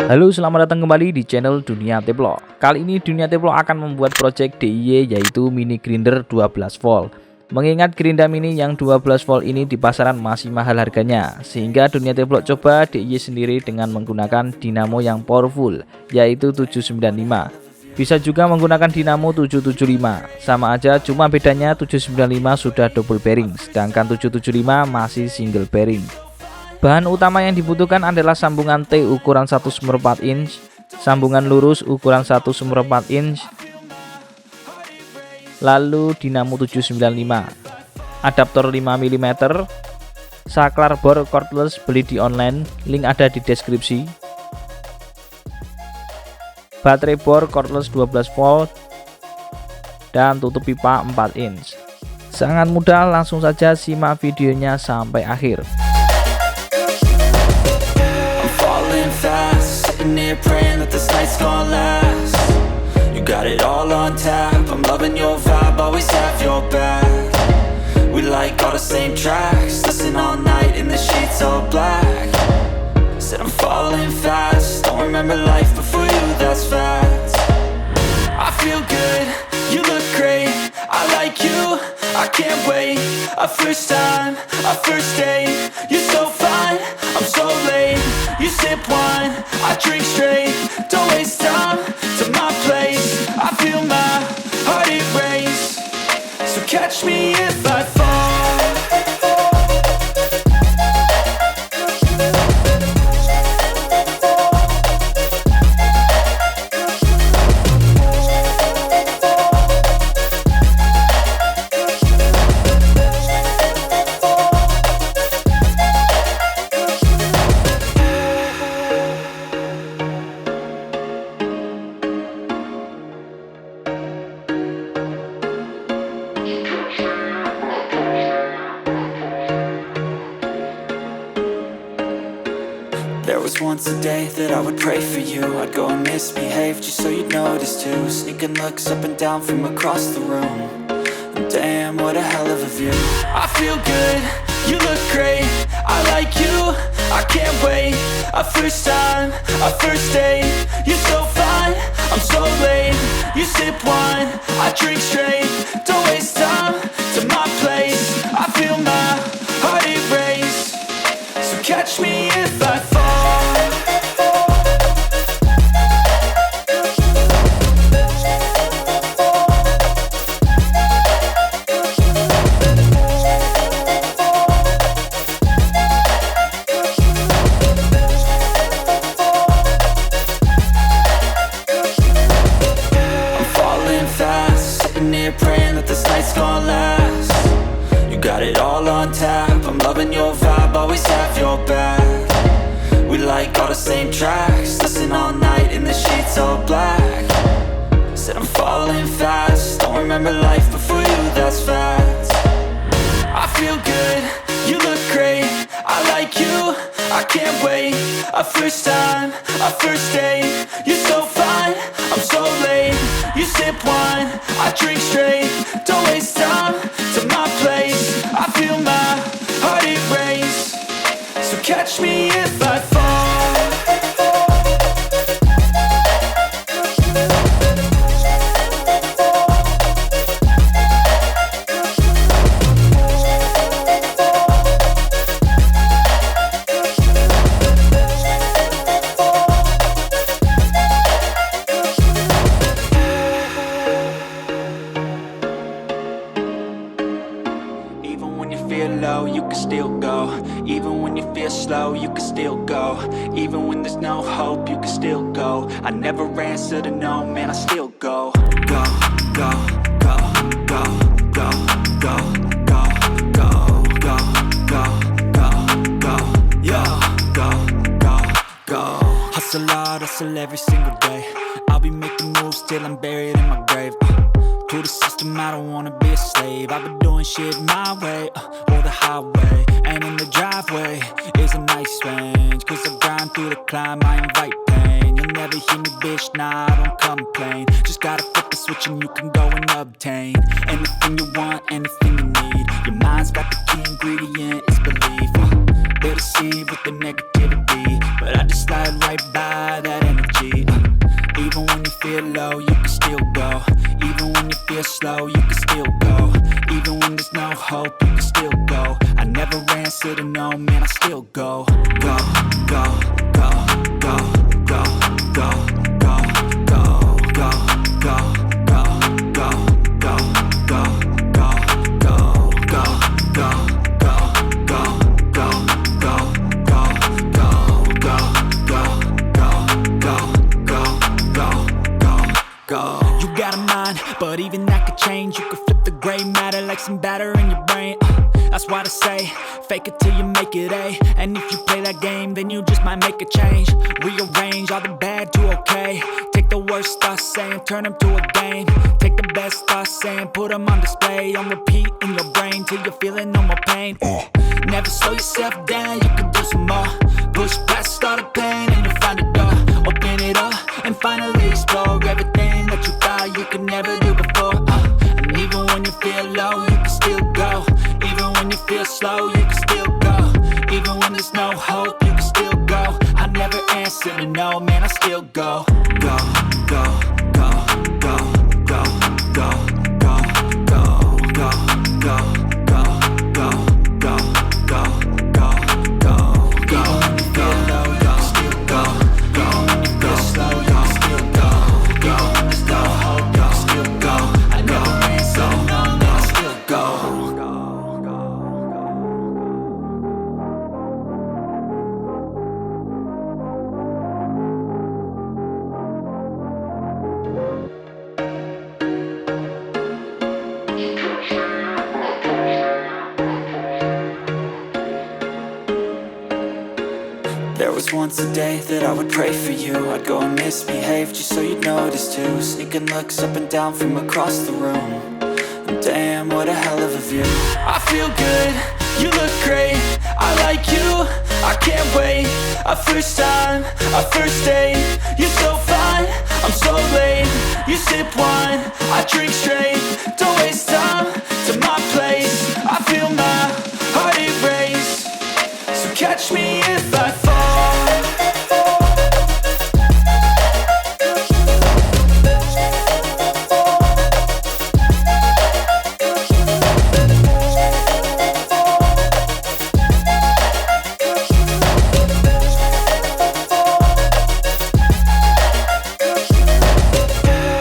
Halo, selamat datang kembali di channel Dunia Tevlog. Kali ini Dunia Tevlog akan membuat project DIY yaitu mini grinder 12 volt. Mengingat Gerinda mini yang 12 volt ini di pasaran masih mahal harganya, sehingga Dunia Tevlog coba DIY sendiri dengan menggunakan dinamo yang powerful yaitu 795. Bisa juga menggunakan dinamo 775. Sama aja, cuma bedanya 795 sudah double bearing, sedangkan 775 masih single bearing. Bahan utama yang dibutuhkan adalah sambungan T ukuran 1/4 inch, sambungan lurus ukuran 1/4 inch, lalu dinamo 795, adaptor 5 mm, saklar bor cordless beli di online, link ada di deskripsi, baterai bor cordless 12 volt, dan tutup pipa 4 inch. Sangat mudah, langsung saja simak videonya sampai akhir. Fast, sitting here praying that this night's gonna last. You got it all on tap, I'm loving your vibe, always have your back. We like all the same tracks, listen all night in the sheets all black. Said I'm falling fast, don't remember life before you, that's facts. I feel good, you look great, I like you, I can't wait. A first time, a first date, you're so fine, I'm so late. You sip wine, I drink straight, don't waste time to my place. I feel my heart erase, so catch me if I fall. There was once a day that I would pray for you. I'd go and misbehave just so you'd notice too. Sneaking looks up and down from across the room. And damn, what a hell of a view. I feel good, you look great, I like you, I can't wait. A first time, a first date, you're so fine, I'm so late. You sip wine, I drink straight, don't waste time to my place. I feel my heart erase, so catch me if I fall. Praying that this night's gonna last. You got it all on tap, I'm loving your vibe, always have your back. We like all the same tracks, listen all night in the sheets all black. Said I'm falling fast, don't remember life before you, that's facts. I feel good, you look great, I like you, I can't wait. A first time, a first date, you're so fine, I'm so late. You sip wine, I drink straight, don't waste time to my place. I feel my heart erase, so catch me if I fall. Low, you can still go. Even when you feel slow, you can still go. Even when there's no hope, you can still go. I never answer to no, man, I still go. Go, go, go, go, go, go, go, go, go, go, go, go, yo, go, go, go. Hustle hard, hustle every single day. I'll be making moves till I'm buried in my grave. To the system, I don't wanna be a slave. I've been doing shit my way, or the highway. And in the driveway is a nice range. Cause I grind through the climb, I invite pain. You'll never hear me, bitch, nah, I don't complain. Just gotta flip the switch and you can go and obtain anything you want, anything you need. Your mind's got the key ingredient, it's belief. They'll deceive with the negativity, but I just slide right by that slow, you can still go. Even when there's no hope, you can still go. I never answer to no, man, I still go. Go, go, go, go, go, go, go, go, go, go, go, go, go, go, go, go, go, go. You got a mind, but even that could change. You could flip the gray matter like some batter in your brain. That's why I say, fake it till you make it A. And if you play that game, then you just might make a change. Rearrange all the bad to okay. Take the worst thoughts saying, turn them to a game. Take the best thoughts saying, put them on display. On repeat in your brain till you're feeling no more pain. Never slow yourself down, you can do some more. Push past all the pain and you'll find a door. Open it up and finally explore everything that you thought you could never do before. And even when you feel low, you can still go. Even when you feel slow, you can still go. Even when there's no hope, you can still go. I never answer to no, man, I still go. Go, go, go, go, go, go, go, go, go, go, go, go, go, go, go, go, go. Even when you feel low, you can still go. Even when you feel slow, you can still go. Even when there's no hope, you can still go. I never answer to no, man, I still go. There was once a day that I would pray for you. I'd go and misbehave just so you'd notice too. Sneaking looks up and down from across the room. And damn, what a hell of a view. I feel good, you look great, I like you, I can't wait. A first time, a first date, you're so fine, I'm so late. You sip wine, I drink straight. Don't waste time to my place. I feel my heart erase. So catch me if I fall.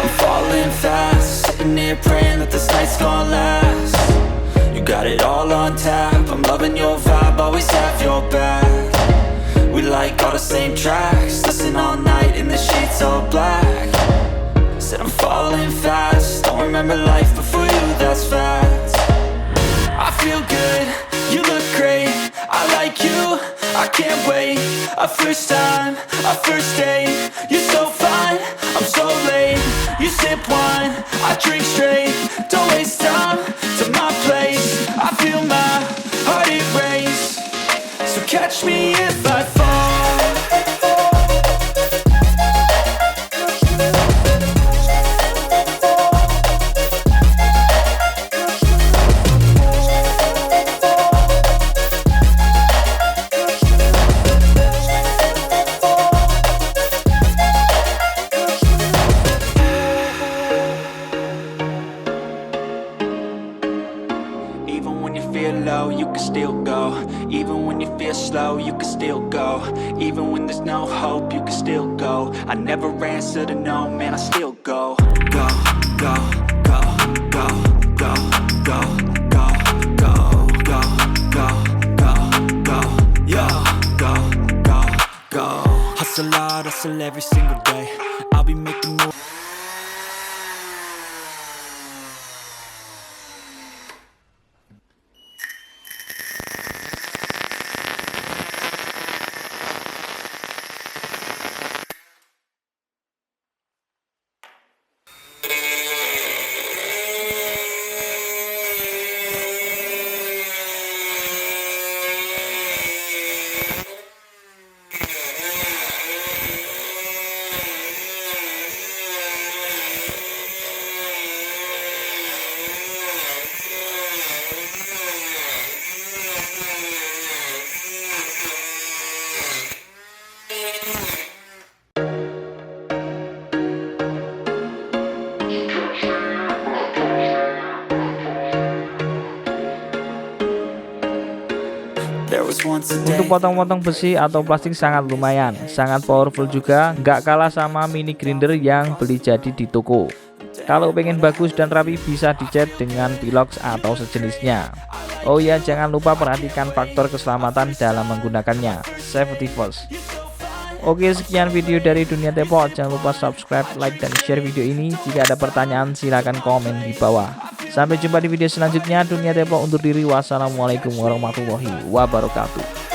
I'm falling fast, sitting here praying that this night's gonna last. You got it all on tap, I'm loving your vibe, always have your back. We like all the same tracks, listen all night in the sheets all black. Said I'm falling fast, don't remember life before you, that's fact. I feel good, you look great, I like you, I can't wait. A first time, a first date, you're so fine, I'm so late. You sip wine, I drink straight. Don't waste time to my place. I feel my heart erase. So catch me if I fall. Even when you feel low, you can still go. Even when you feel slow, you can still go. Even when there's no hope, you can still go. I never answer to no, man, I still go. Go, go, go, go, go, go, go, go, go, go, go, go, yeah, go, go, go. Hustle hard, hustle every single day. I'll be making moves. just once a day. Untuk potong-potong besi atau plastik sangat lumayan, sangat powerful juga, nggak kalah sama mini grinder yang beli jadi di toko. Kalau pengen bagus dan rapi bisa dicat dengan pilox atau sejenisnya. Oh ya, jangan lupa perhatikan faktor keselamatan dalam menggunakannya, safety first. Oke, sekian video dari Dunia Teplok. Jangan lupa subscribe, like, dan share video ini. Jika ada pertanyaan silahkan komen di bawah. Sampai jumpa di video selanjutnya. Dunia Teplok undur diri. Wassalamualaikum warahmatullahi wabarakatuh.